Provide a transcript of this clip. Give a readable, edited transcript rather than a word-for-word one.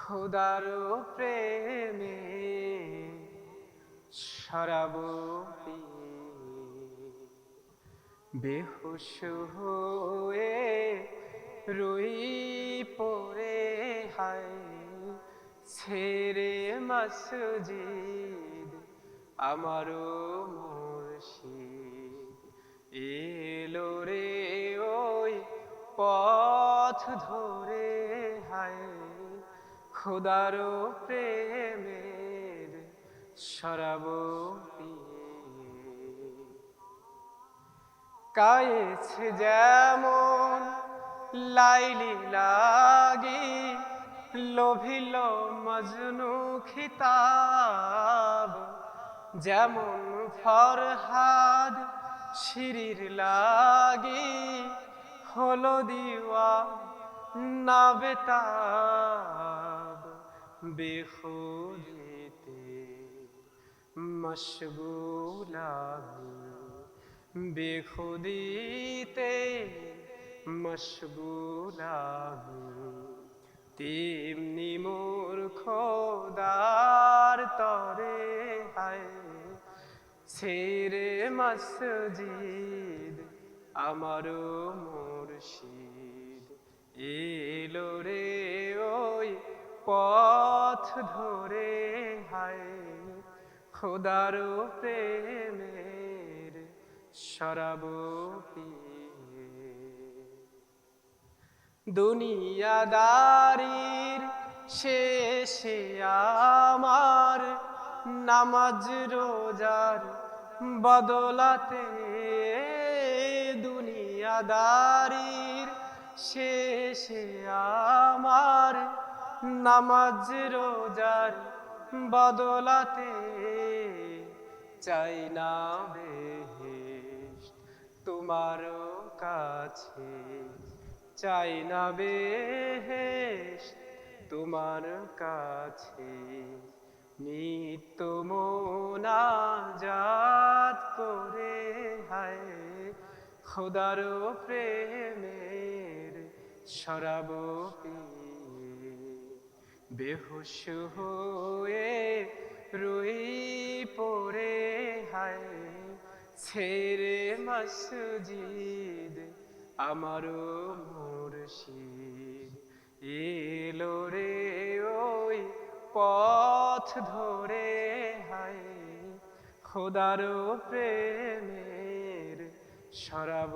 খোদার প্রেমে শরাব পিয়ে বেহুশ হয়ে রুই পড়ে হায় ছেড়ে মসজিদ আমারও মুর্শিদ এলো রে ওই পথ ধরে হায় খোদার প্রেমের শরাব পিয়ে কায়েছে যেমন লাইলি লাগি লোভিল মজনু খিতাব যেমন ফরহাদ শিরির লাগি হলো দিওয়া না বেতাব বেখুদিতে মশগুল আমি বেখুদিতে মশগুল আমি তেমনি মোর খোদার তরে হায় ছেড়ে মসজিদ আমারও মুর্শিদ এলো রে ওই পথ ধরে হায় খোদার প্রেমের শরাব পিয়ে দুনিয়াদারির শেষে আমার নামাজ রোজার বদলাতে দুনিয়াদারির শেষে আমার নামাজ রোজার বদলাতে চাই না বেহেশত তোমার কাছে চাই না বেহেশত তোমার কাছে নিত্য মোনাজাত করে হায় খোদার প্রেমের শরাব পিয়ে বেহুশ হয়ে রুই পড়ে হায় ছেড়ে মসজিদ আমারও মুর্শিদ এলো রে ওই পথ ধরে হায় খোদার প্রেমের শরাব